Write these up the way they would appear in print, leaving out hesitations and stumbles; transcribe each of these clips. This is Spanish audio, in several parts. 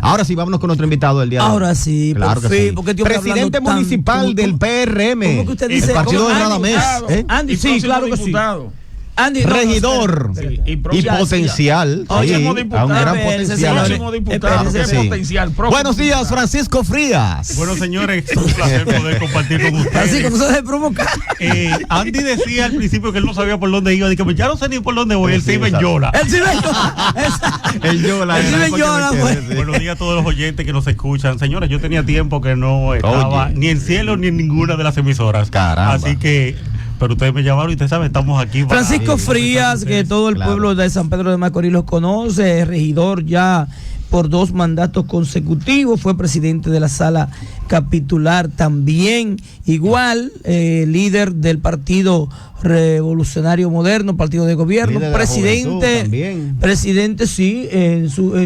Ahora sí, vámonos con nuestro invitado del día de hoy. Ahora sí, claro por que fin, sí. porque Presidente municipal del PRM. ¿Cómo que usted dice? El partido de Andy, Radamés. Andy, sí, claro que sí. Andy, regidor y potencial. Próximo diputado. Un gran potencial. Próximo diputado. Sí. Potencial. Buenos días, Francisco Frías. Bueno, señores, es un placer poder compartir con ustedes. Así como se provocar. Andy decía al principio que él no sabía por dónde iba. Dije, ya no sé ni por dónde voy. Él se iba en Yola. Él se iba en Yola. Buenos días a todos los oyentes que nos escuchan. Señores, yo tenía tiempo que no estaba ni en Cielo ni en ninguna de las emisoras. Caramba. Así que... Pero ustedes me llamaron y ustedes saben, estamos aquí. Francisco Frías, que todo el pueblo de San Pedro de Macorís los conoce, es regidor ya por 2 mandatos consecutivos, fue presidente de la sala capitular también, igual, líder del Partido Revolucionario Moderno, partido de gobierno, presidente, sí,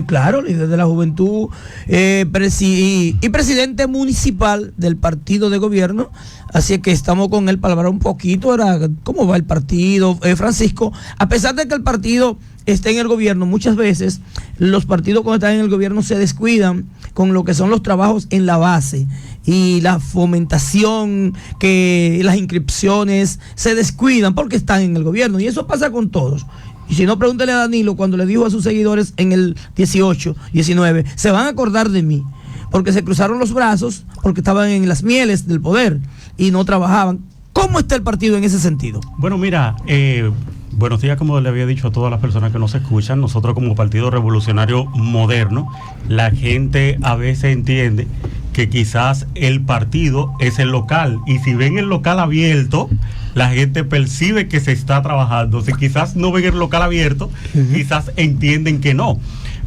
claro, líder de la juventud, y presidente municipal del partido de gobierno. Así que estamos con él para hablar un poquito, cómo va el partido. Francisco, a pesar de que el partido esté en el gobierno, muchas veces los partidos cuando están en el gobierno se descuidan con lo que son los trabajos en la base y la fomentación, que las inscripciones se descuidan porque están en el gobierno, y eso pasa con todos. Y si no, pregúntale a Danilo cuando le dijo a sus seguidores en el 18, 19, se van a acordar de mí, porque se cruzaron los brazos, porque estaban en las mieles del poder y no trabajaban. ¿Cómo está el partido en ese sentido? Bueno, mira, buenos días, como le había dicho a todas las personas que nos escuchan. Nosotros como Partido Revolucionario Moderno, la gente a veces entiende que quizás el partido es el local, y si ven el local abierto, la gente percibe que se está trabajando. Si quizás no ven el local abierto, quizás entienden que no.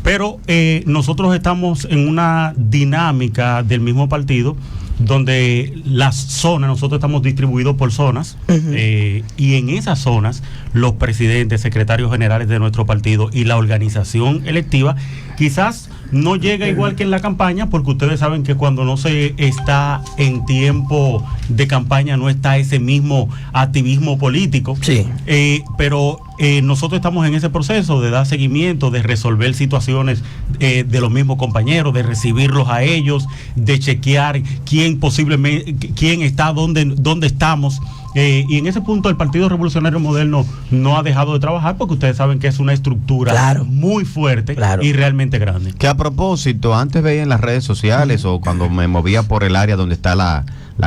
Pero nosotros estamos en una dinámica del mismo partido, donde las zonas, nosotros estamos distribuidos por zonas, y en esas zonas los presidentes, secretarios generales de nuestro partido y la organización electiva quizás no llega igual que en la campaña, porque ustedes saben que cuando no se está en tiempo de campaña no está ese mismo activismo político. Sí. Pero nosotros estamos en ese proceso de dar seguimiento, de resolver situaciones de los mismos compañeros, de recibirlos a ellos, de chequear quién está, dónde estamos. Y en ese punto el Partido Revolucionario Moderno no ha dejado de trabajar, porque ustedes saben que es una estructura muy fuerte y realmente grande. Que a propósito, antes veía en las redes sociales o cuando me movía por el área donde está la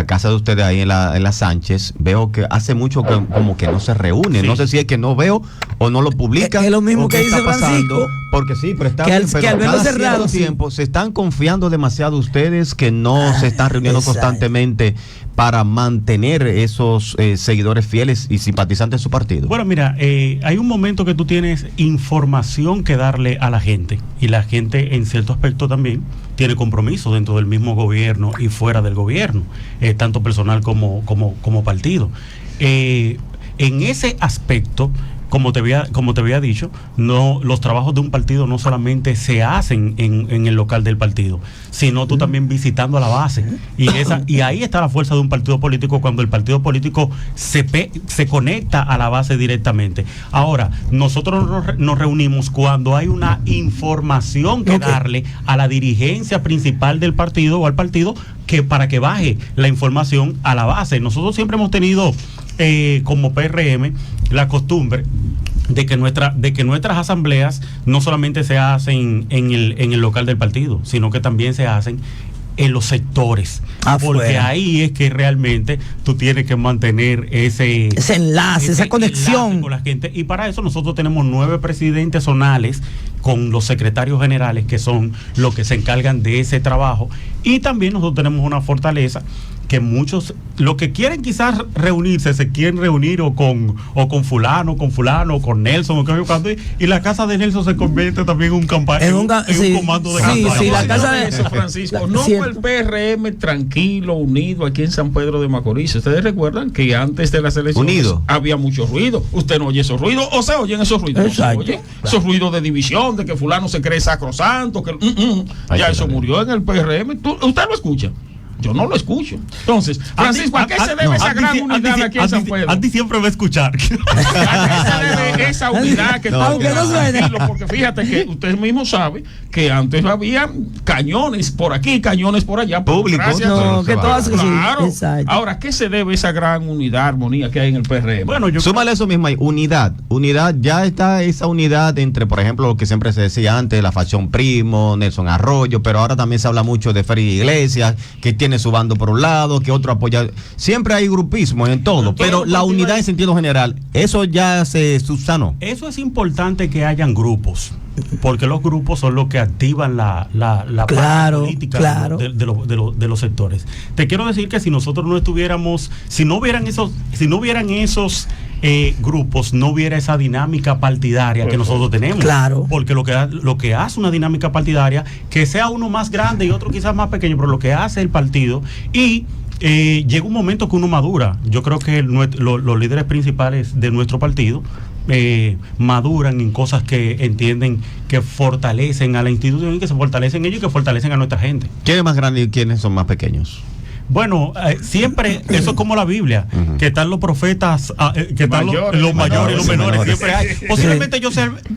casa de ustedes ahí en la Sánchez, veo que hace mucho que como que no se reúnen. Sí. No sé si es que no veo o no lo publican. Es lo mismo que dice Francisco. Porque sí, pero está que al cada cerrado tiempo se están confiando demasiado ustedes, que no se están reuniendo constantemente para mantener esos seguidores fieles y simpatizantes de su partido. Bueno, mira, hay un momento que tú tienes información que darle a la gente, y la gente en cierto aspecto también tiene compromiso dentro del mismo gobierno y fuera del gobierno, tanto personal como partido. En ese aspecto, como te había dicho, los trabajos de un partido no solamente se hacen en el local del partido, sino tú también visitando a la base. Y ahí está la fuerza de un partido político, cuando el partido político se conecta a la base directamente. Ahora, nosotros nos reunimos cuando hay una información que darle a la dirigencia principal del partido o al partido, para que baje la información a la base. Nosotros siempre hemos tenido como PRM la costumbre de que nuestras asambleas no solamente se hacen en el local del partido, sino que también se hacen en los sectores, porque ahí es que realmente tú tienes que mantener ese enlace, esa conexión con la gente, y para eso nosotros tenemos 9 presidentes zonales con los secretarios generales, que son los que se encargan de ese trabajo, y también nosotros tenemos una fortaleza que muchos, los que quieren quizás reunirse, se quieren reunir o con fulano, o con Nelson, o y la casa de Nelson se convierte también en un comando de campaña. Sí, la casa de eso, Francisco, no fue el PRM tranquilo, unido aquí en San Pedro de Macorís. Ustedes recuerdan que antes de las elecciones había mucho ruido. Usted no oye esos ruidos, o se oyen esos ruidos. No se oye. Esos ruidos de división, de que fulano se cree sacrosanto, que ya eso murió en el PRM. ¿Usted lo escucha? Yo no lo escucho. Entonces, Francisco, ¿a qué se debe esa gran unidad aquí en San Pedro? Andy siempre va a escuchar. ¿A qué se debe esa unidad que aunque no suene? Porque fíjate que usted mismo sabe que antes había cañones por aquí, cañones por allá. Públicos. No, que todas, claro. Sí, Ahora, ¿qué se debe a esa gran unidad, armonía que hay en el PRM? Bueno, súmale eso mismo ahí, unidad, ya está esa unidad entre, por ejemplo, lo que siempre se decía antes, la facción Primo, Nelson Arroyo, pero ahora también se habla mucho de Félix Iglesias, que tiene su bando por un lado, que otro apoya. Siempre hay grupismo en todo, pero la unidad en sentido general, eso ya se subsanó. Eso es importante, que hayan grupos, porque los grupos son los que activan la parte política de los sectores. Te quiero decir que si nosotros no estuviéramos, si no hubieran esos grupos, no hubiera esa dinámica partidaria que nosotros tenemos. Claro. Porque lo que hace una dinámica partidaria, que sea uno más grande y otro quizás más pequeño, pero lo que hace el partido, y llega un momento que uno madura. Yo creo que los líderes principales de nuestro partido maduran en cosas que entienden que fortalecen a la institución y que se fortalecen ellos y que fortalecen a nuestra gente. ¿Quién es más grande y quiénes son más pequeños? Bueno, siempre, eso es como la Biblia, que están los profetas, que están los mayores y los menores, siempre hay.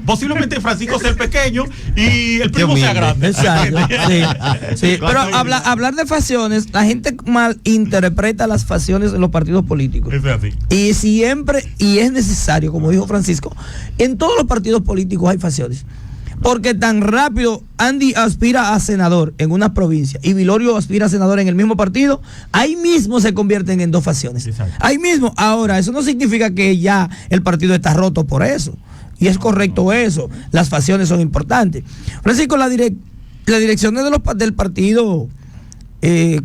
Posiblemente Francisco sea el pequeño y el primo sea grande. Exacto. Sí. Pero hablar de facciones, la gente mal interpreta las facciones en los partidos políticos. Es así. Y siempre, y es necesario, como dijo Francisco, en todos los partidos políticos hay facciones. Porque tan rápido Andy aspira a senador en una provincia y Vilorio aspira a senador en el mismo partido, ahí mismo se convierten en dos facciones. Exacto. Ahí mismo. Ahora, eso no significa que ya el partido está roto por eso. Y es correcto eso. Las facciones son importantes. Francisco, la dirección del partido,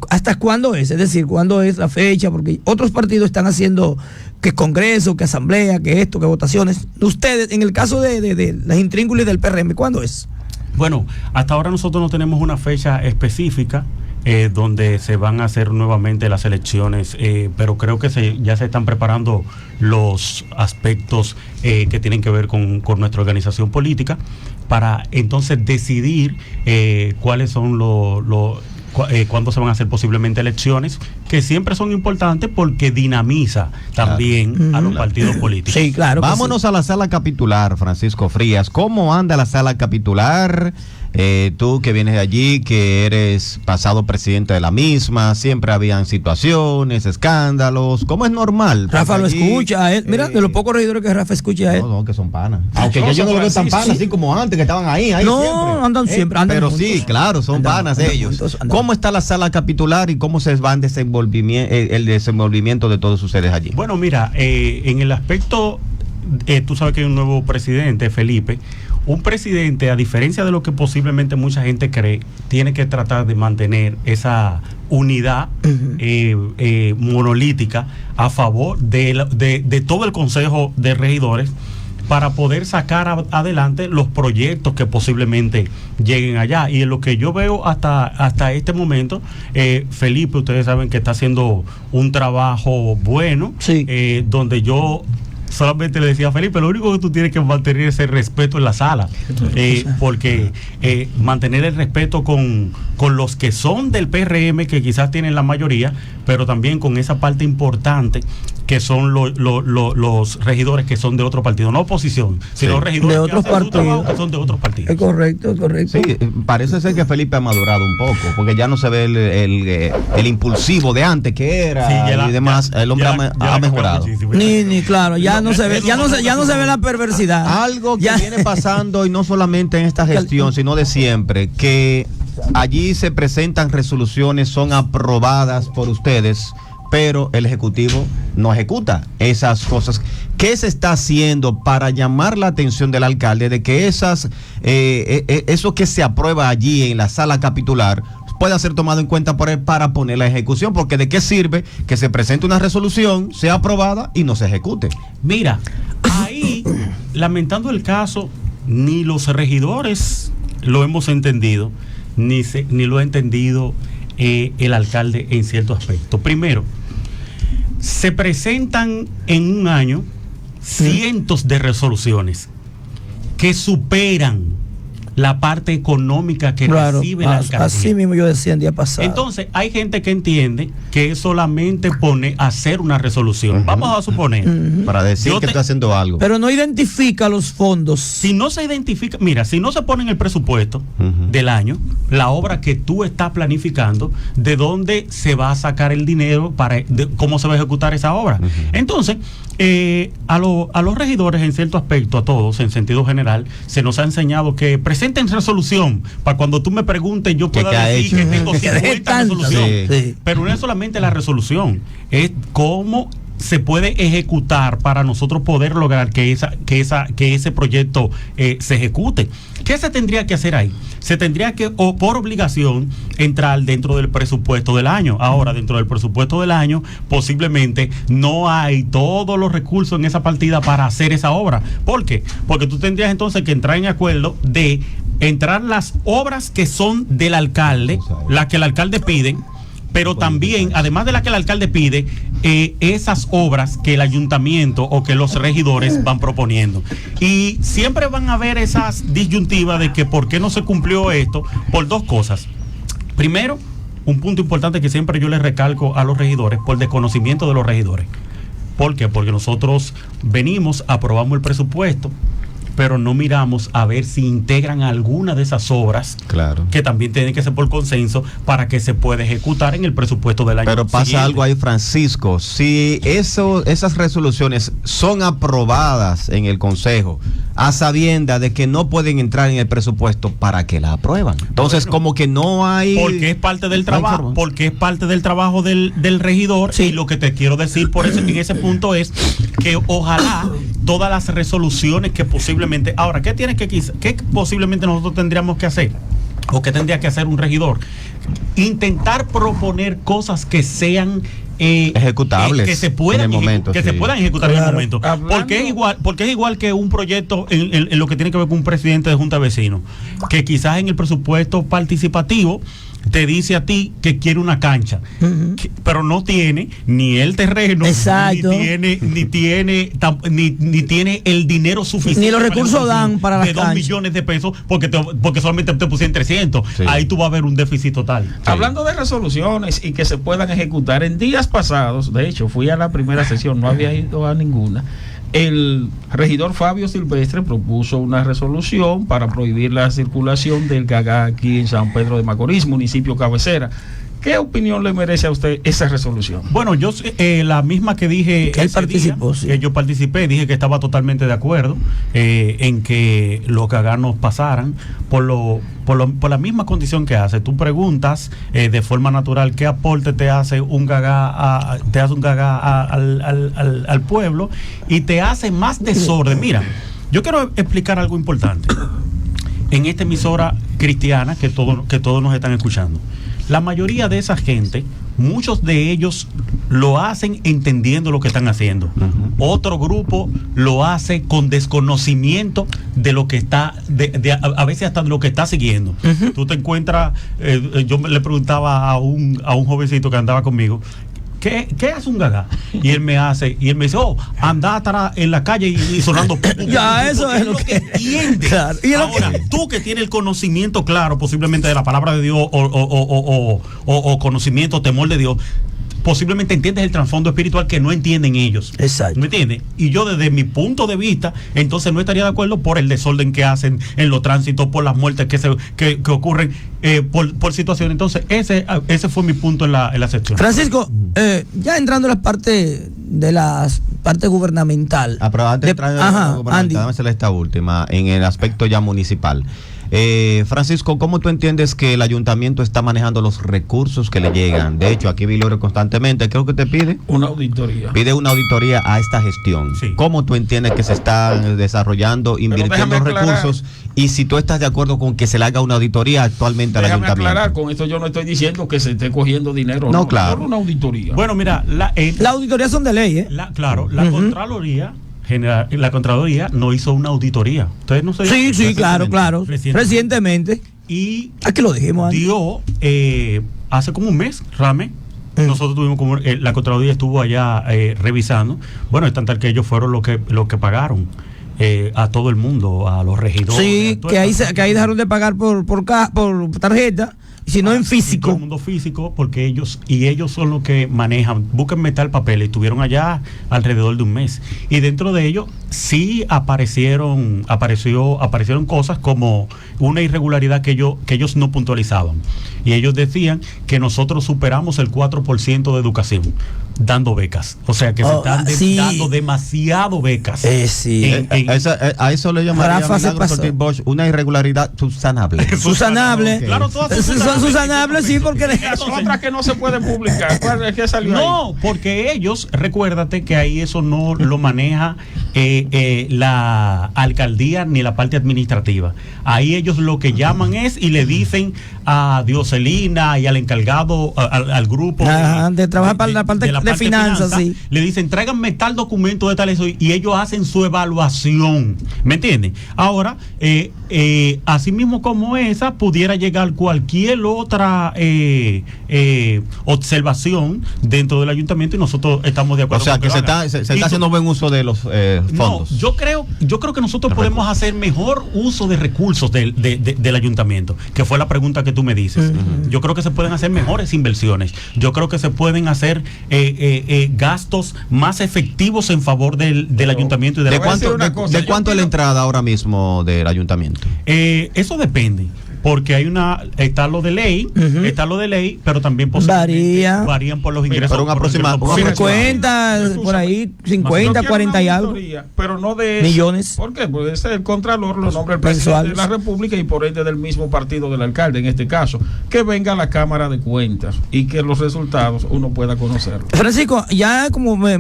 ¿hasta cuándo es? Es decir, ¿cuándo es la fecha? Porque otros partidos están haciendo que congreso, que asamblea, que esto, que votaciones. Ustedes, en el caso de las intríngulis del PRM, ¿cuándo es? Bueno, hasta ahora nosotros no tenemos una fecha específica donde se van a hacer nuevamente las elecciones, pero creo que ya se están preparando los aspectos que tienen que ver con nuestra organización política para entonces decidir cuáles son cuándo se van a hacer posiblemente elecciones, que siempre son importantes porque dinamiza también a los partidos políticos. Sí, claro. Vámonos a la sala capitular, Francisco Frías. ¿Cómo anda la sala capitular? Tú que vienes de allí, que eres pasado presidente de la misma, siempre habían situaciones, escándalos, ¿cómo es normal? Rafa lo escucha a él. Mira, de los pocos regidores que Rafa escucha a él. No, que son panas. Aunque yo no lo veo tan panas así como antes, que estaban ahí no, siempre. Andan siempre. Andan pero juntos. Sí, claro, son panas ellos. ¿Cómo está la sala capitular y cómo se va el desenvolvimiento de todos ustedes allí? Bueno, mira, en el aspecto, tú sabes que hay un nuevo presidente, Felipe. Un presidente, a diferencia de lo que posiblemente mucha gente cree, tiene que tratar de mantener esa unidad monolítica a favor de todo el Consejo de Regidores para poder sacar adelante los proyectos que posiblemente lleguen allá. Y en lo que yo veo hasta este momento, Felipe, ustedes saben que está haciendo un trabajo bueno, sí. Donde yo solamente le decía a Felipe, lo único que tú tienes que mantener es el respeto en la sala, porque mantener el respeto con los que son del PRM, que quizás tienen la mayoría, pero también con esa parte importante que son los regidores que son de otro partido, no oposición, sino regidores de otros partidos que son de otros partidos. Es correcto. Sí, parece ser que Felipe ha madurado un poco, porque ya no se ve el impulsivo de antes que era, sí, y demás. El hombre ha mejorado. Ni claro, ya no se ve la perversidad. Algo que viene pasando, y no solamente en esta gestión, sino de siempre, que allí se presentan resoluciones, son aprobadas por ustedes, pero el Ejecutivo no ejecuta esas cosas. ¿Qué se está haciendo para llamar la atención del alcalde de que eso que se aprueba allí en la sala capitular pueda ser tomado en cuenta por él para poner la ejecución? Porque ¿de qué sirve que se presente una resolución, sea aprobada y no se ejecute? Mira, ahí, lamentando el caso, ni los regidores lo hemos entendido, ni lo ha entendido el alcalde en cierto aspecto. Primero, se presentan en un año cientos de resoluciones que superan la parte económica que recibe la alcaldía. Así mismo yo decía el día pasado. Entonces, hay gente que entiende que solamente pone a hacer una resolución. Vamos a suponer. Para decir que está haciendo algo. Pero no identifica los fondos. Si no se identifica, mira, si no se pone en el presupuesto del año, la obra que tú estás planificando, de dónde se va a sacar el dinero, cómo se va a ejecutar esa obra. Entonces, a los regidores, en cierto aspecto, a todos, en sentido general, se nos ha enseñado que presenten resolución, para cuando tú me preguntes, yo pueda decir que tengo 50 resoluciones. Sí. Pero no es solamente la resolución, es cómo se puede ejecutar para nosotros poder lograr que ese proyecto se ejecute. ¿Qué se tendría que hacer ahí? Se tendría que, o por obligación, entrar dentro del presupuesto del año. Ahora, dentro del presupuesto del año, posiblemente no hay todos los recursos en esa partida para hacer esa obra. ¿Por qué? Porque tú tendrías entonces que entrar en acuerdo de entrar las obras que son del alcalde, las que el alcalde pide, pero también, además de la que el alcalde pide, esas obras que el ayuntamiento o que los regidores van proponiendo. Y siempre van a haber esas disyuntivas de que por qué no se cumplió esto, por dos cosas. Primero, un punto importante que siempre yo les recalco a los regidores, por desconocimiento de los regidores. ¿Por qué? Porque nosotros venimos, aprobamos el presupuesto, pero no miramos a ver si integran alguna de esas obras, claro, que también tienen que ser por consenso para que se pueda ejecutar en el presupuesto del año. Pero pasa siguiente. Algo ahí, Francisco, si esas resoluciones son aprobadas en el Consejo a sabienda de que no pueden entrar en el presupuesto, ¿para qué la aprueban? Entonces, bueno, como que no hay... Porque es parte del trabajo, porque es parte del trabajo del regidor, sí. Y lo que te quiero decir por eso, en ese punto es que ojalá todas las resoluciones que posiblemente... Ahora, ¿qué posiblemente nosotros tendríamos que hacer? ¿O qué tendría que hacer un regidor? Intentar proponer cosas que sean ejecutables, que se puedan ejecutar en el momento. Porque es igual que un proyecto en lo que tiene que ver con un presidente de junta de vecinos, que quizás en el presupuesto participativo te dice a ti que quiere una cancha, pero no tiene ni el terreno, ni tiene el dinero suficiente, ni los recursos dan para las de 2 millones de pesos, porque solamente te pusieron 300. Sí. Ahí tú vas a ver un déficit total. Sí. Hablando de resoluciones y que se puedan ejecutar, en días pasados, de hecho fui a la primera sesión, no había ido a ninguna. El regidor Fabio Silvestre propuso una resolución para prohibir la circulación del gagá aquí en San Pedro de Macorís, municipio cabecera. ¿Qué opinión le merece a usted esa resolución? Bueno, yo la misma que dije que él participó, sí. Que yo participé, dije que estaba totalmente de acuerdo en que los gaganos pasaran por la misma condición que hace. Tú preguntas de forma natural qué aporte te hace un gagá al pueblo, y te hace más desorden. Mira, yo quiero explicar algo importante en esta emisora cristiana que todos nos están escuchando. La mayoría de esa gente, muchos de ellos lo hacen entendiendo lo que están haciendo. Otro grupo lo hace con desconocimiento de lo que está, a veces hasta de lo que está siguiendo. Tú te encuentras, yo le preguntaba a un jovencito que andaba conmigo, ¿qué hace un gagá? Y él me dice, anda atrás en la calle y sonando. Ya, eso es lo que entiende. Claro. Ahora, tú que tienes el conocimiento claro, posiblemente de la palabra de Dios o conocimiento, temor de Dios, posiblemente entiendes el trasfondo espiritual que no entienden ellos. Exacto. ¿Me entiendes? Y yo, desde mi punto de vista, entonces no estaría de acuerdo por el desorden que hacen en los tránsitos, por las muertes que ocurren por situaciones. Entonces, ese fue mi punto en la sección. Francisco, ya entrando a la parte gubernamental. Pero antes de entrar en la gubernamental, déjame hacerle esta última, en el aspecto ya municipal. Francisco, ¿cómo tú entiendes que el ayuntamiento está manejando los recursos que le llegan? De hecho, aquí Vilorio constantemente, creo que te pide una auditoría. Pide una auditoría a esta gestión. Sí. ¿Cómo tú entiendes que se están desarrollando, invirtiendo recursos? Y si tú estás de acuerdo con que se le haga una auditoría actualmente al ayuntamiento. Déjame aclarar, con esto yo no estoy diciendo que se esté cogiendo dinero. No, claro. Por una auditoría. Bueno, mira, las auditorías son de ley, la Contraloría General, la Contraloría no hizo una auditoría. Ustedes no se Sí, claro. Recientemente. Y aquí lo dijimos. Dio hace como un mes, Rame. Nosotros tuvimos la Contraloría estuvo allá revisando. Bueno, es tan tal que ellos fueron los que pagaron. a todo el mundo, a los regidores. Sí, que ahí dejaron de pagar por tarjeta, sino en físico. Todo el mundo físico, porque ellos son los que manejan. Búsquenme tal papel, y estuvieron allá alrededor de un mes. Y dentro de ellos sí aparecieron cosas como una irregularidad que ellos no puntualizaban. Y ellos decían que nosotros superamos el 4% de educación dando becas. O sea que se están dando demasiado becas. A eso le llamaría Bosch una irregularidad subsanable. Subsanable. Okay. Claro, todas son subsanables, sí, porque las otras que no se pueden publicar. ¿Cuál es que salió ahí? No, porque ellos, recuérdate que ahí eso no lo maneja la alcaldía ni la parte administrativa. Ahí ellos lo que llaman es y le dicen a Dioselina y al encargado, al grupo de trabajar para la parte de finanzas, sí. Le dicen, tráiganme tal documento de tal eso, y ellos hacen su evaluación. ¿Me entienden? Ahora, así mismo como esa, pudiera llegar cualquier otra observación dentro del ayuntamiento, y nosotros estamos de acuerdo. O sea, que se está haciendo buen uso de los fondos. No, yo creo que nosotros podemos hacer mejor uso de recursos del ayuntamiento, que fue la pregunta que tú me dices. Yo creo que se pueden hacer mejores inversiones. Yo creo que se pueden hacer gastos más efectivos en favor del ayuntamiento y de ¿De cuánto es la entrada ahora mismo del ayuntamiento? Eso depende. Porque está lo de ley, pero también varían por los ingresos. Pero un aproximado. 50, por ahí, 50, 40 y algo. Pero no de millones. ¿Por qué? Porque ese es el Contralor, lo nombra el presidente de la República y por ende del mismo partido del alcalde, en este caso. Que venga a la Cámara de Cuentas y que los resultados uno pueda conocerlos. Francisco, ya como es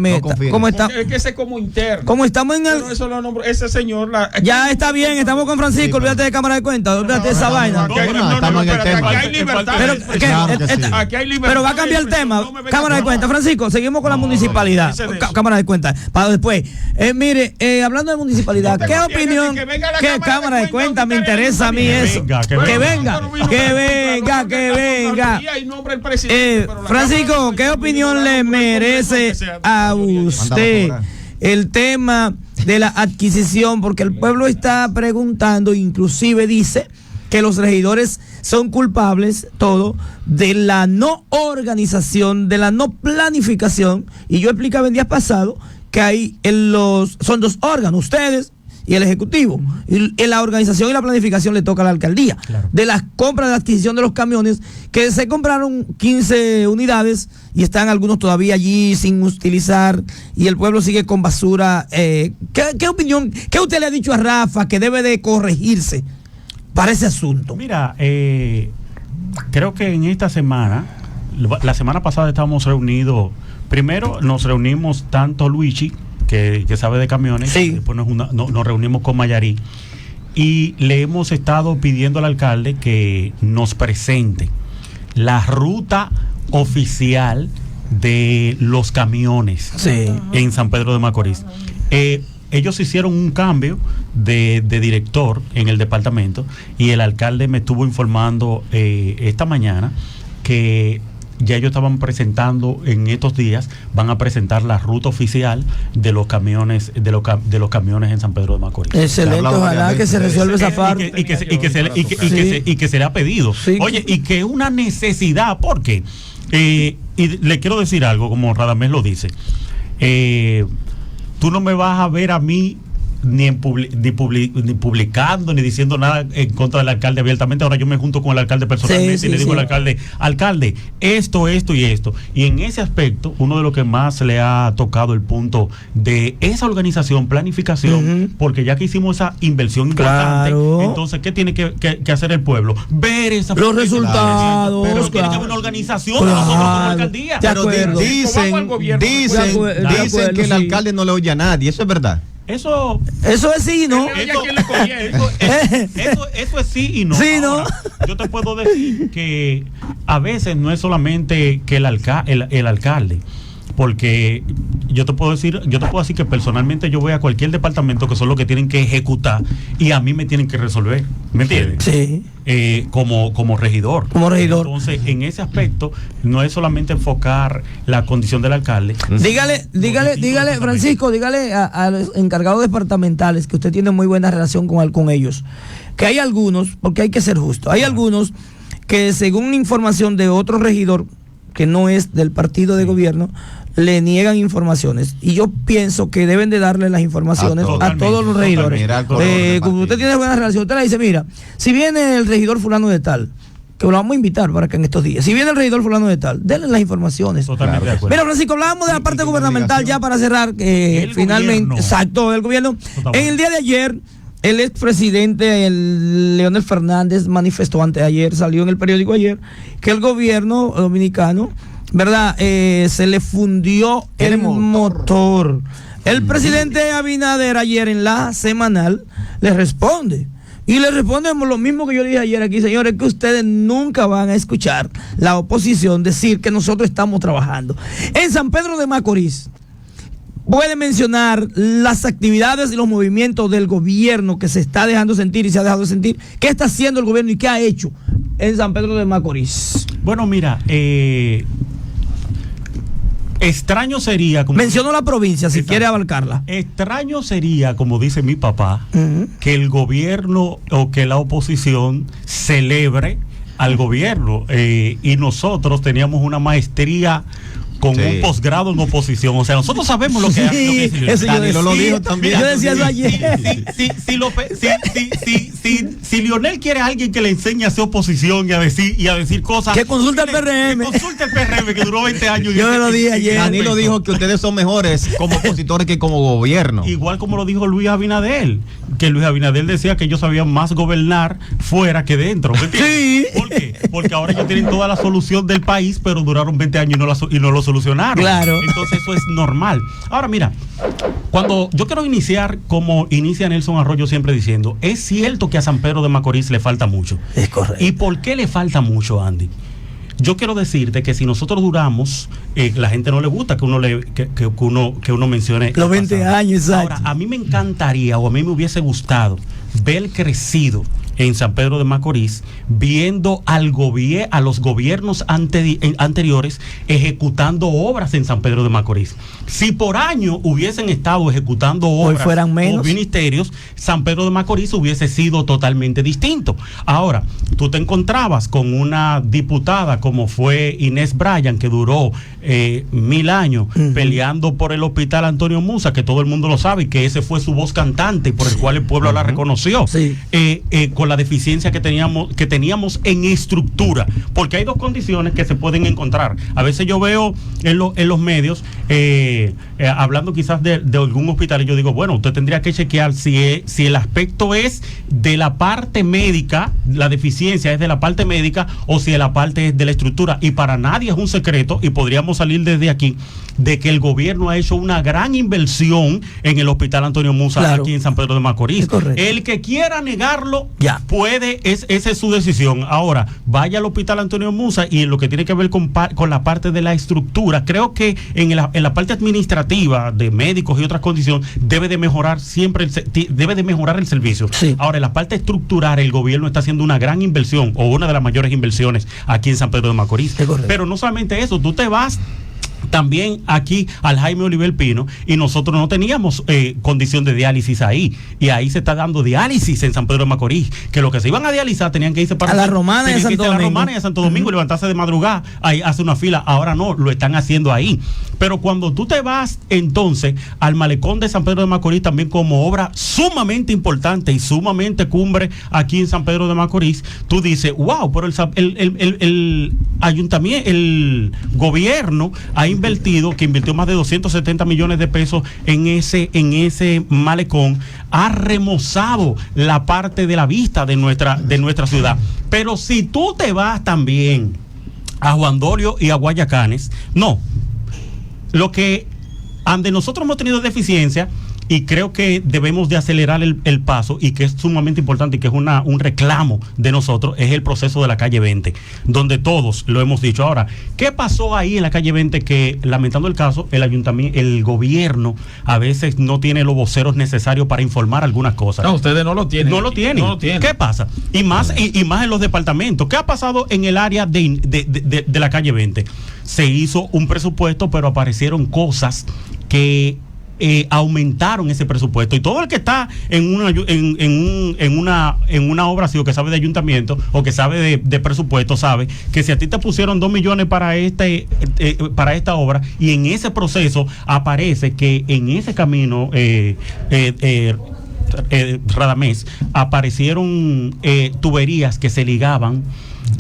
que ese como interno. Como estamos en el. Eso lo nombró ese señor. Ya está bien, estamos con Francisco, olvídate de Cámara de Cuentas, olvídate de esa vaina. Estamos en el tema. Aquí hay libertad. Aquí hay libertad. Pero va a cambiar el tema. Cámara de Cuentas, Francisco, seguimos con la municipalidad. Cámara de Cuentas. Para después. Mire, hablando de municipalidad, ¿qué opinión? ¿Qué Cámara de Cuentas? Me interesa a mí eso. Que venga. Francisco, ¿qué opinión le merece a usted el tema de la adquisición? Porque el pueblo está preguntando, inclusive dice que los regidores son culpables, todo, de la no organización, de la no planificación. Y yo explicaba el día pasado que hay son dos órganos, ustedes y el Ejecutivo. Y en la organización y la planificación le toca a la alcaldía. Claro. De las compras de adquisición de los camiones, que se compraron 15 unidades y están algunos todavía allí sin utilizar y el pueblo sigue con basura. ¿Qué opinión, qué usted le ha dicho a Rafa que debe de corregirse para ese asunto? Mira, creo que en esta semana, la semana pasada estábamos reunidos. Primero nos reunimos tanto Luigi, que sabe de camiones, sí. Después nos reunimos con Mayarí y le hemos estado pidiendo al alcalde que nos presente la ruta oficial de los camiones, sí, en San Pedro de Macorís. Ellos hicieron un cambio de director en el departamento y el alcalde me estuvo informando esta mañana que ya ellos estaban presentando en estos días, van a presentar la ruta oficial de los camiones en San Pedro de Macorís. Excelente, ojalá que se resuelva esa parte. Y que se le ha pedido. Sí. Oye, y que una necesidad, porque y le quiero decir algo, como Radamés lo dice. Tú no me vas a ver a mí ni publicando ni diciendo nada en contra del alcalde abiertamente. Ahora yo me junto con el alcalde personalmente y le digo al alcalde, esto y esto. Y en ese aspecto, uno de los que más le ha tocado el punto de esa organización, planificación, porque ya que hicimos esa inversión importante, entonces, ¿qué tiene que hacer el pueblo? Ver los resultados. Pero tiene que haber una organización de nosotros como alcaldía. Pero dicen que el alcalde no le oye a nadie. ¿Eso es verdad? Eso es sí y no. Eso es sí y no. Sí, ahora, yo te puedo decir que a veces no es solamente que el alcalde, porque yo te puedo decir que personalmente yo voy a cualquier departamento que son los que tienen que ejecutar y a mí me tienen que resolver, ¿me entiendes? Sí. Como regidor. Entonces, en ese aspecto, no es solamente enfocar la condición del alcalde. Dígale, Francisco, dígale a los encargados departamentales que usted tiene muy buena relación con ellos, que hay algunos, porque hay que ser justo, hay algunos que según información de otro regidor que no es del partido de gobierno, le niegan informaciones. Y yo pienso que deben de darle las informaciones a todos los regidores. Como usted tiene buena relación, usted le dice, mira, si viene el regidor fulano de tal, que lo vamos a invitar para que en estos días, si viene el regidor fulano de tal, denle las informaciones. Totalmente de acuerdo. Mira, Francisco, hablábamos de la parte gubernamental ya para cerrar, finalmente, gobierno. Exacto, el gobierno. En el día de ayer, el expresidente Leonel Fernández manifestó anteayer, salió en el periódico ayer, que el gobierno dominicano, ¿verdad? Se le fundió el motor. El presidente Abinader ayer en la semanal le responde. Y le respondemos lo mismo que yo dije ayer aquí, señores, que ustedes nunca van a escuchar la oposición decir que nosotros estamos trabajando. En San Pedro de Macorís, puede mencionar las actividades y los movimientos del gobierno que se está dejando sentir y se ha dejado sentir. ¿Qué está haciendo el gobierno y qué ha hecho en San Pedro de Macorís? Bueno, mira, extraño sería... Menciono la provincia, si quiere abarcarla. Extraño sería, como dice mi papá, que el gobierno o que la oposición celebre al gobierno. Y nosotros teníamos una maestría con un posgrado en oposición. O sea, nosotros sabemos lo que es. Danilo lo dijo también. Yo decía eso ayer. Si Leonel quiere a alguien que le enseñe a hacer oposición y a decir cosas, que consulte el PRM. Que consulte el PRM, que duró 20 años. Yo me lo dije ayer. Danilo dijo que ustedes son mejores como opositores que como gobierno. Igual como lo dijo Luis Abinader, que Luis Abinader decía que ellos sabían más gobernar fuera que dentro. Sí. ¿Por qué? Porque ahora ellos tienen toda la solución del país, pero duraron 20 años y no lo solucionaron. Claro. Entonces eso es normal. Ahora mira, cuando yo quiero iniciar como inicia Nelson Arroyo siempre diciendo, es cierto que a San Pedro de Macorís le falta mucho. Es correcto. ¿Y por qué le falta mucho, Andy? Yo quiero decirte que si nosotros duramos, la gente no le gusta que uno mencione los 20 años, exacto. Ahora, a mí me encantaría o a mí me hubiese gustado ver crecido en San Pedro de Macorís, viendo a los gobiernos anteriores ejecutando obras en San Pedro de Macorís. Si por año hubiesen estado ejecutando obras o ministerios, San Pedro de Macorís hubiese sido totalmente distinto. Ahora, tú te encontrabas con una diputada como fue Inés Bryan, que duró 1000 años peleando por el hospital Antonio Musa, que todo el mundo lo sabe, y que ese fue su voz cantante por el cual el pueblo la reconoció. Sí. Con la deficiencia que teníamos en estructura, porque hay dos condiciones que se pueden encontrar. A veces yo veo en los medios hablando quizás de algún hospital y yo digo, bueno, usted tendría que chequear si el aspecto es de la parte médica, la deficiencia es de la parte médica o si la parte es de la estructura. Y para nadie es un secreto, y podríamos salir desde aquí, de que el gobierno ha hecho una gran inversión en el hospital Antonio Musa, aquí en San Pedro de Macorís. El que quiera negarlo puede, esa es su decisión. Ahora, vaya al hospital Antonio Musa y lo que tiene que ver con la parte de la estructura, creo que en la parte administrativa de médicos y otras condiciones debe de mejorar el servicio. Sí. Ahora, en la parte estructural, el gobierno está haciendo una gran inversión, o una de las mayores inversiones aquí en San Pedro de Macorís. Pero no solamente eso, tú te vas también aquí al Jaime Oliver Pino y nosotros no teníamos condición de diálisis ahí, y ahí se está dando diálisis en San Pedro de Macorís, que los que se iban a dializar tenían que irse para la Romana y a Santo Domingo y levantarse de madrugada, ahí hace una fila. Ahora no, lo están haciendo ahí. Pero cuando tú te vas entonces al malecón de San Pedro de Macorís, también como obra sumamente importante y sumamente cumbre aquí en San Pedro de Macorís, tú dices, wow, pero el ayuntamiento, el gobierno invirtió más de 270 millones de pesos en ese malecón, ha remozado la parte de la vista de nuestra ciudad. Pero si tú te vas también a Juan Dolio y a Guayacanes, no. Lo que ante nosotros hemos tenido deficiencia y creo que debemos de acelerar el paso, y que es sumamente importante y que es un reclamo de nosotros, es el proceso de la calle 20, donde todos lo hemos dicho. Ahora, ¿qué pasó ahí en la calle 20? Que, lamentando el caso, el ayuntamiento, el gobierno a veces no tiene los voceros necesarios para informar algunas cosas. No, ustedes no lo tienen. No lo tienen. ¿Qué pasa? Y más en los departamentos. ¿Qué ha pasado en el área de la calle 20? Se hizo un presupuesto, pero aparecieron cosas que aumentaron ese presupuesto, y todo el que está en una obra así, o que sabe de ayuntamiento o que sabe de presupuesto, sabe que si a ti te pusieron 2 millones para esta obra, y en ese proceso aparece que en ese camino Radamés aparecieron tuberías que se ligaban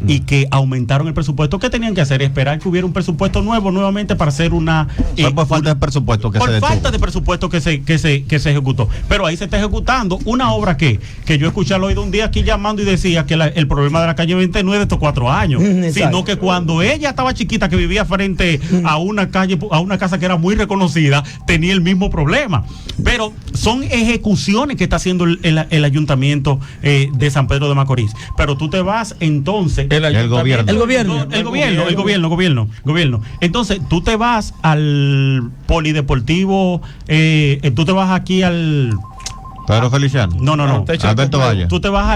y que aumentaron el presupuesto. ¿Qué tenían que hacer? Esperar que hubiera un presupuesto nuevo nuevamente para hacer una... Fue por falta de presupuesto que por se detuvo. falta de presupuesto que se ejecutó. Pero ahí se está ejecutando una obra que yo escuché al oído un día aquí llamando y decía que el problema de la calle 20 no es de estos 4 años, sino que cuando ella estaba chiquita, que vivía frente a una calle, a una casa que era muy reconocida, tenía el mismo problema. Pero son ejecuciones que está haciendo el ayuntamiento de San Pedro de Macorís. Pero tú te vas entonces... El gobierno. Entonces, tú te vas al polideportivo, tú te vas aquí al... Pedro Feliciano. No. Alberto Valle. Tú te vas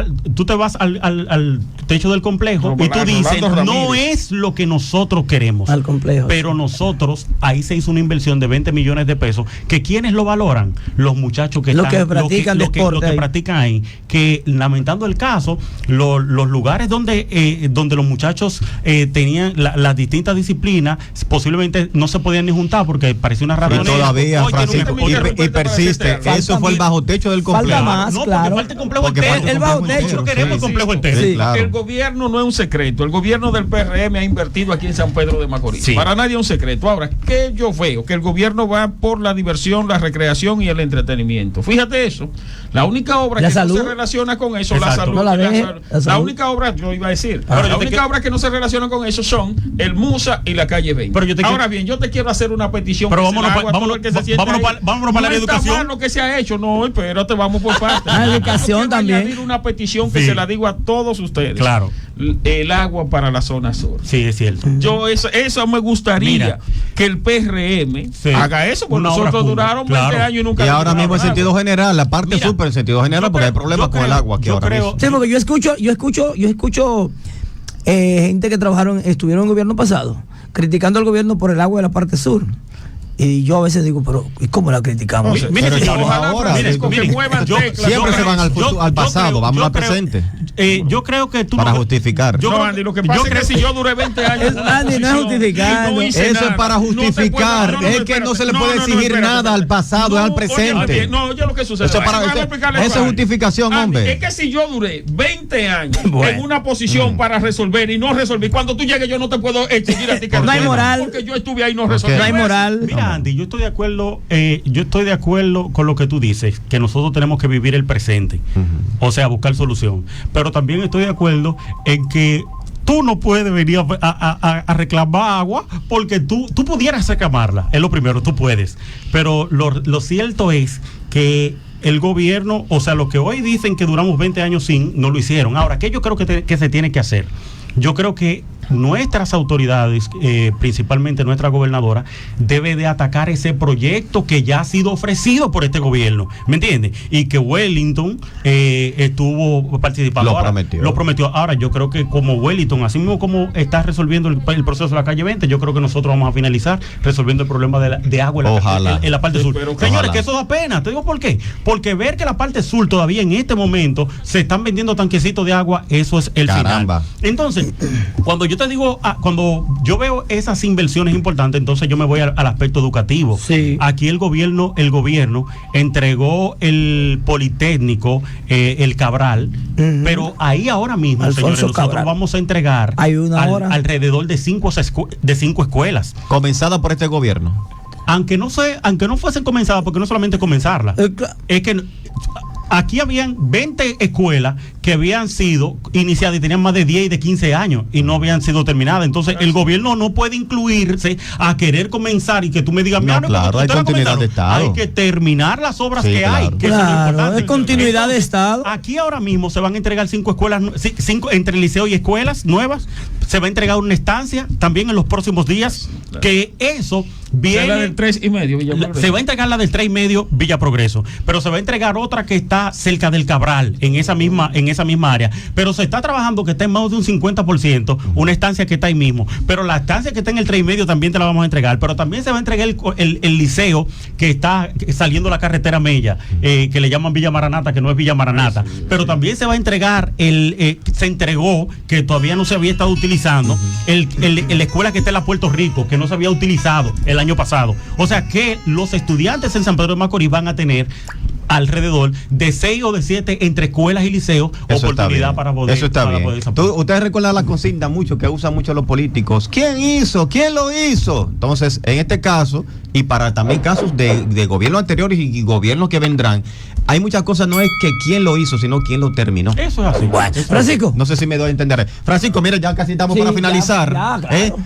al techo del complejo y tú dices, no es lo que nosotros queremos. Al complejo. Pero nosotros, ahí se hizo una inversión de 20 millones de pesos, que ¿quiénes lo valoran? Los muchachos que practican ahí, que lamentando el caso, los lugares donde los muchachos tenían las distintas disciplinas, posiblemente no se podían ni juntar porque parecía una ratonera. Y todavía, Francisco, y persiste. Eso fue el bajo techo del complejo. Falta más, claro. Falta el complejo entero. El bajo techo. No queremos el complejo entero. Sí, claro. El gobierno no es un secreto. El gobierno del PRM ha invertido aquí en San Pedro de Macorís. Sí. Para nadie es un secreto. Ahora, ¿qué yo veo? Que el gobierno va por la diversión, la recreación y el entretenimiento. Fíjate eso. La única obra que no se relaciona con eso, la salud. La única obra, yo iba a decir, la única obra que no se relaciona con eso son el Musa y la calle 20. Ahora bien, yo te quiero hacer una petición. Pero vámonos para la educación. No lo que se ha hecho, no, espérate, vamos por partes. La educación también. Añadir una petición que se la digo a todos ustedes. Claro. El agua para la zona sur. Sí, es cierto. Yo eso me gustaría que el PRM haga eso, porque nosotros duraron 20 años y nunca. Y ahora mismo en sentido general, la parte súper en sentido general, porque hay problemas con el agua aquí ahora mismo. Sí, porque yo escucho gente que estuvieron en el gobierno pasado criticando al gobierno por el agua de la parte sur. Y yo a veces digo, pero ¿y cómo la criticamos? Siempre se van al pasado, vamos al presente. Yo creo que tú para justificar. Andy, lo que pasa es que si yo duré 20 años Andy, no es justificando. Eso es para justificar. Es que no se le puede exigir nada al pasado, es al presente. Yo lo que sucede. Eso es justificación, hombre. Es que si yo duré 20 años en una posición para resolver y no resolví, cuando tú llegues yo no te puedo exigir a ti que no hay moral. Porque yo estuve ahí y no resolví. No hay moral. Mira, Andy, yo estoy de acuerdo con lo que tú dices, que nosotros tenemos que vivir el presente, o sea, buscar solución. Pero también estoy de acuerdo en que tú no puedes venir a reclamar agua porque tú pudieras reclamarla, es lo primero, tú puedes. Pero lo cierto es que el gobierno, o sea, lo que hoy dicen que duramos 20 años no lo hicieron. Ahora, ¿qué yo creo que se tiene que hacer? Yo creo que nuestras autoridades, principalmente nuestra gobernadora, debe de atacar ese proyecto que ya ha sido ofrecido por este gobierno, ¿me entiendes? Y que Wellington estuvo participando. Lo prometió. Ahora, yo creo que como Wellington, así mismo como está resolviendo el proceso de la calle 20, yo creo que nosotros vamos a finalizar resolviendo el problema de agua en la parte sur. Señores, que eso da pena. Te digo por qué. Porque ver que la parte sur todavía en este momento se están vendiendo tanquecitos de agua, eso es el final. Entonces, cuando yo te digo, cuando yo veo esas inversiones importantes, entonces yo me voy al aspecto educativo. Sí. Aquí el gobierno entregó el Politécnico, el Cabral, pero ahí ahora mismo, señores, nosotros vamos a entregar alrededor de 5 escuelas. Comenzada por este gobierno. Aunque no fuesen comenzadas, porque no solamente comenzarla, es que aquí habían 20 escuelas que habían sido iniciadas y tenían más de 10 y de 15 años y no habían sido terminadas. Entonces, el gobierno no puede incluirse a querer comenzar y que tú me digas, no, claro, hay continuidad de Estado. Hay que terminar las obras que hay. Que claro, es continuidad de Estado. Aquí ahora mismo se van a entregar 5 escuelas, 5 entre liceo y escuelas nuevas. Se va a entregar una estancia también en los próximos días. Que eso viene. La del 3,5 Villa Progreso. Se va a entregar la del 3,5 Villa Progreso, pero se va a entregar otra que está cerca del Cabral, en esa misma área. Pero se está trabajando que está en más de un 50%, una estancia que está ahí mismo. Pero la estancia que está en el 3,5 también te la vamos a entregar. Pero también se va a entregar el liceo que está saliendo la carretera Mella, que le llaman Villa Maranata, que no es Villa Maranata. Pero también se va a entregar se entregó, que todavía no se había estado utilizando, la escuela que está en la Puerto Rico, que no se había utilizado el año pasado. O sea que los estudiantes en San Pedro de Macorís van a tener alrededor de 6 o de 7 entre escuelas y liceos oportunidad para poder. Eso está bien. Ustedes recuerdan la consigna mucho que usan mucho los políticos. ¿Quién hizo? ¿Quién lo hizo? Entonces, en este caso, y para también casos de gobiernos anteriores y gobiernos que vendrán, hay muchas cosas, no es que quién lo hizo, sino quién lo terminó. Eso es así. Bueno, Francisco. No sé si me doy a entender. Francisco, mira, ya casi estamos para finalizar. Ya, claro.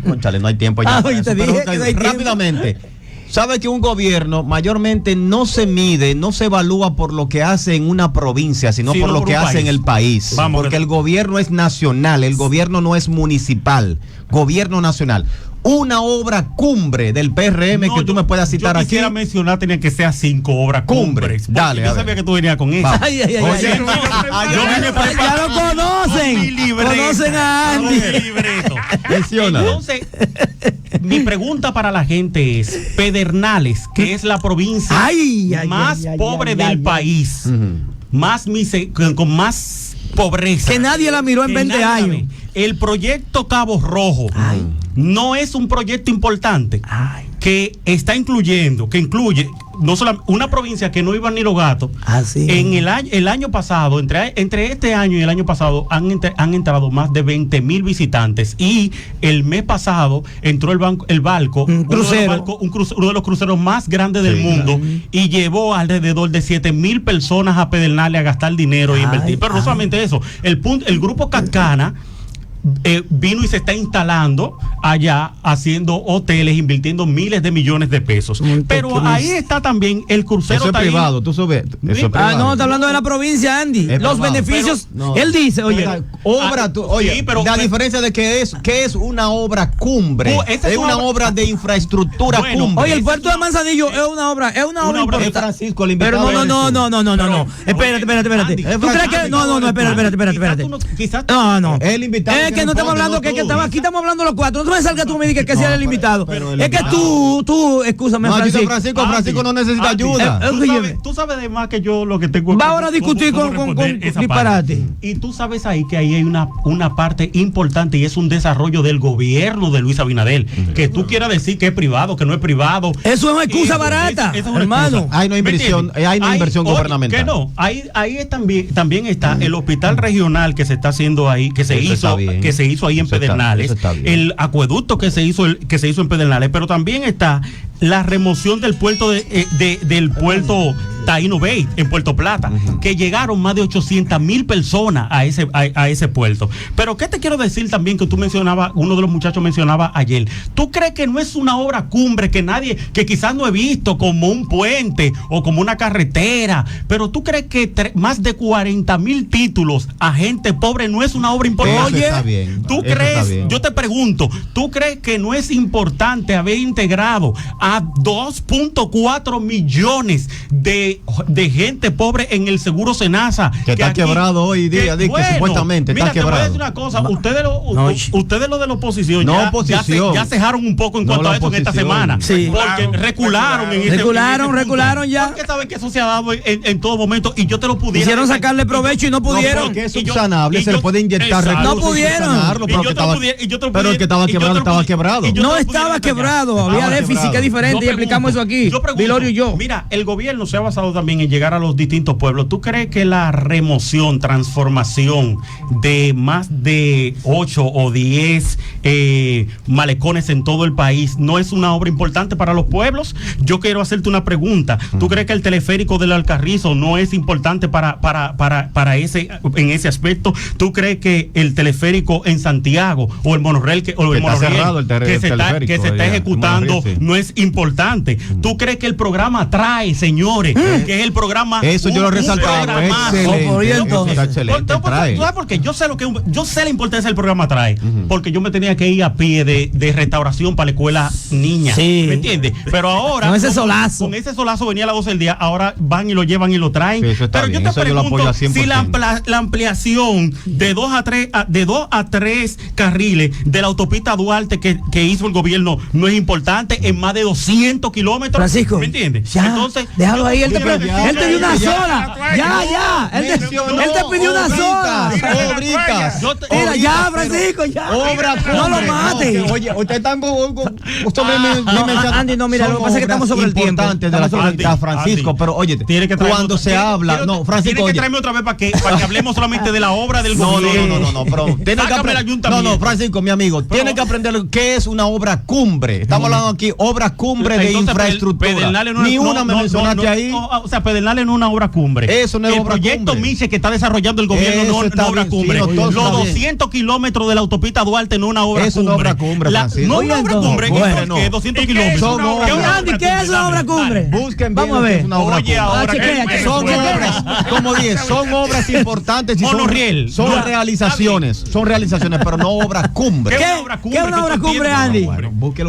Conchale, no hay tiempo ya. Te dije que no hay rápidamente. Sabe que un gobierno mayormente no se mide, no se evalúa por lo que hace en una provincia, sino por lo que hace en el país. Porque el gobierno es nacional, el gobierno no es municipal, gobierno nacional. Una obra cumbre del PRM que tú me puedas citar aquí. Yo quisiera mencionar, tenía que ser 5 obras cumbres. Dale, yo sabía que tú venías con eso. Ay, yo vine preparado. Ya lo conocen. Conocen a Andy. Entonces, mi pregunta para la gente es: Pedernales, que es la provincia más pobre del país, con más pobreza, que nadie la miró en 20 años. El proyecto Cabo Rojo no es un proyecto importante que incluye no solo una provincia que no iban ni los gatos. En el año pasado, entre este año y el año pasado, han entrado más de 20,000 visitantes. Y el mes pasado entró el barco, uno de los cruceros más grandes del mundo, y llevó alrededor de 7,000 personas a Pedernales a gastar dinero e invertir. Pero no solamente eso, el grupo Catcana vino y se está instalando allá, haciendo hoteles, invirtiendo miles de millones de pesos. Pero ahí está también el crucero. Eso es privado, tú sabes. No, está hablando de la provincia, Andy. Los beneficios, él dice, la diferencia de que es una obra cumbre, es una obra de infraestructura cumbre. Oye, el puerto de Manzanillo es una obra de Francisco, el invitado. Pero no. Espérate. ¿Tú crees que? No, espérate. No. El invitado. Es que no estamos hablando, aquí estamos hablando los cuatro. No me salga tú me digas que sea el invitado. Es que tú, escúchame, Francisco no necesita ayuda. Tú sabes de más que yo lo que tengo. Va ahora a discutir con disparate. Y tú sabes ahí que ahí hay una parte importante, y es un desarrollo del gobierno de Luis Abinader. Que tú quieras decir que es privado, que no es privado. Eso es una excusa barata, hermano. Hay no inversión gubernamental. Que no, ahí también está el hospital regional que se está haciendo ahí, que se hizo ahí en Pedernales, el acueducto que se hizo en Pedernales, pero también está la remoción del puerto del puerto Taíno Bay en Puerto Plata, que llegaron más de 800,000 personas a ese puerto. Pero ¿qué te quiero decir también que tú mencionabas, uno de los muchachos mencionaba ayer? ¿Tú crees que no es una obra cumbre que quizás no he visto como un puente o como una carretera, pero tú crees que más de 40,000 títulos a gente pobre no es una obra importante? Oye, ¿tú crees? Yo te pregunto, ¿tú crees que no es importante haber integrado a 2.4 millones de gente pobre en el seguro Senasa? Que está aquí quebrado hoy día, que supuestamente está quebrado. Te voy a decir una cosa, ustedes lo de la oposición, ya cejaron un poco en cuanto a eso en esta semana. Porque recularon ya. Porque saben que eso se ha dado en todo momento, y yo te lo pudiera. Quisieron sacarle provecho y no pudieron. Porque es subsanable, se le puede inyectar recursos. No pudieron. Pero el que estaba quebrado estaba quebrado. No estaba quebrado, había déficit, que es diferente, y explicamos eso aquí, Vilorio y yo. Mira, el gobierno se ha basado también en llegar a los distintos pueblos. ¿Tú crees que la transformación de más de 8 o 10 malecones en todo el país, ¿no es una obra importante para los pueblos? Yo quiero hacerte una pregunta. ¿Tú crees que el teleférico del Alcarrizo no es importante para en ese aspecto? ¿Tú crees que el teleférico en Santiago o el monorriel que se está ejecutando no es importante? ¿Tú crees que el programa Trae, señores, que es el programa? Eso yo lo resaltaba. Excelente. ¿Sabes por qué? Yo sé la importancia del programa Trae, porque yo me tenía que ir a pie de restauración para la escuela niña. Sí. ¿Me entiendes? Pero ahora con ese solazo venía a las 12 del día, ahora van y lo llevan y lo traen. Sí, pero bien. Yo te pregunto si la ampliación de 2 a 3 carriles de la autopista Duarte que hizo el gobierno no es importante en más de 200 kilómetros. Francisco, ¿me entiendes? Ya, entonces, déjalo ahí, él te pidió una sola. Él te pidió una sola. Obritas. Mira, ya, Francisco, ya. Obra cumbre. No lo mate. Oye, usted está Andy, no, mira, lo que pasa es que estamos sobre el tiempo. De la Francisco, pero oye, cuando se habla, no, Francisco, tiene que traerme otra vez para que hablemos solamente de la obra del gobierno. No, pero tiene que aprender. No, Francisco, mi amigo, tiene que aprender qué es una obra cumbre. Estamos hablando aquí obra cumbre de infraestructura. Ni una me mencionaste ahí. O sea, Pedernales no es una obra cumbre. Eso no es obra cumbre. El proyecto Miche que está desarrollando el gobierno no es obra cumbre. Los 200 kilómetros de la autopista Duarte no es una obra cumbre. Eso no es obra cumbre, Francisco. No es una obra cumbre. ¿Qué es 200 kilómetros? ¿Qué es una obra cumbre? Busquen bien. Vamos a ver. Oye, ahora son obras, como dije, son obras importantes y son realizaciones, pero no obra cumbre. ¿Qué es una obra cumbre, Andy?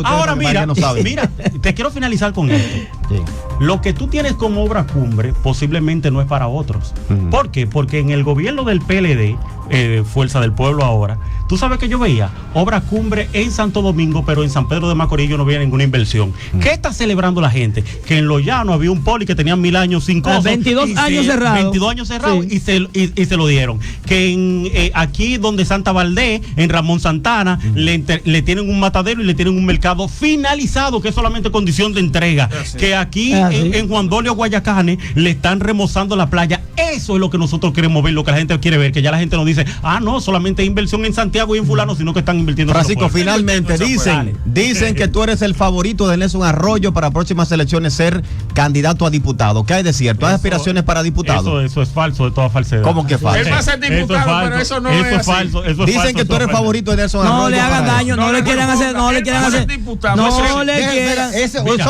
Ahora mira, te quiero finalizar con esto. Sí. Lo que tú tienes como obra cumbre posiblemente no es para otros. ¿Por qué? Porque en el gobierno del PLD, Fuerza del Pueblo ahora, tú sabes que yo veía obra cumbre en Santo Domingo, pero en San Pedro de Macorís yo no veía ninguna inversión. ¿Qué está celebrando la gente? Que en Los Llanos había un poli que tenía 1000 años sin cosas. 22 años cerrados. 22 años cerrados, sí. y se lo dieron. Que aquí donde Santa Valdés, en Ramón Santana, le tienen un matadero y le tienen un mercado finalizado, que es solamente condición de entrega. Que aquí en Juan Dolio Guayacane le están remozando la playa. Eso es lo que nosotros queremos ver, lo que la gente quiere ver, que ya la gente nos dice, no, solamente hay inversión en Santiago y en fulano, sino que están invirtiendo. Francisco, finalmente dicen que tú eres el favorito de Nelson Arroyo para próximas elecciones ser candidato a diputado. ¿Qué hay de cierto? ¿Hay aspiraciones para diputado? Eso es falso, de toda falsedad. ¿Cómo que falso? Él va a ser diputado, pero eso no es falso. Dicen que tú eres favorito de Nelson Arroyo. No le hagan daño, no le quieran hacer, Son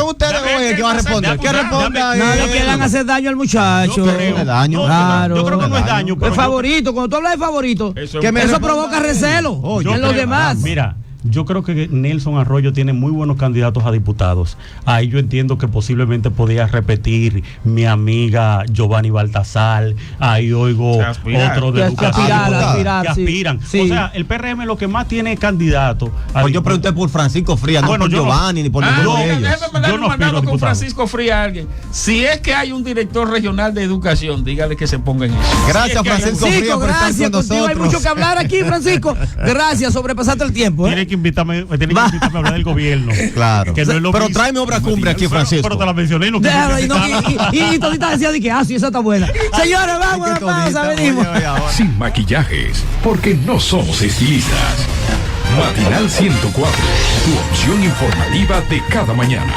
ustedes que van a responder. ¿Qué responda? No le quieran hacer daño al muchacho. Yo creo que no es daño. El favorito, cuando tú hablas de favorito, eso provoca recelo en los demás. Mira, yo creo que Nelson Arroyo tiene muy buenos candidatos a diputados. Ahí yo entiendo que posiblemente podía repetir mi amiga Giovanni Baltasar. Ahí oigo otro de educación que aspiran. Sí. O sea, el PRM lo que más tiene candidatos. Pues yo pregunté por Francisco Frías, no por Giovanni ni por ninguno de ellos. Déjeme mandarlo con Francisco Frías a alguien. Si es que hay un director regional de educación, dígale que se ponga en eso. Gracias, Francisco Frías, por estar con nosotros. Hay mucho que hablar aquí, Francisco. Gracias, sobrepasaste el tiempo. Tiene que invitarme a hablar del gobierno. Claro. Que no es lo pero tráeme obra cumbre aquí, Francisco. Pero te la mencioné y no y todita decía de que sí, esa está buena. Señores, vamos a la pausa, venimos. Sin maquillajes, porque no somos estilistas. Matinal 104, tu opción informativa de cada mañana.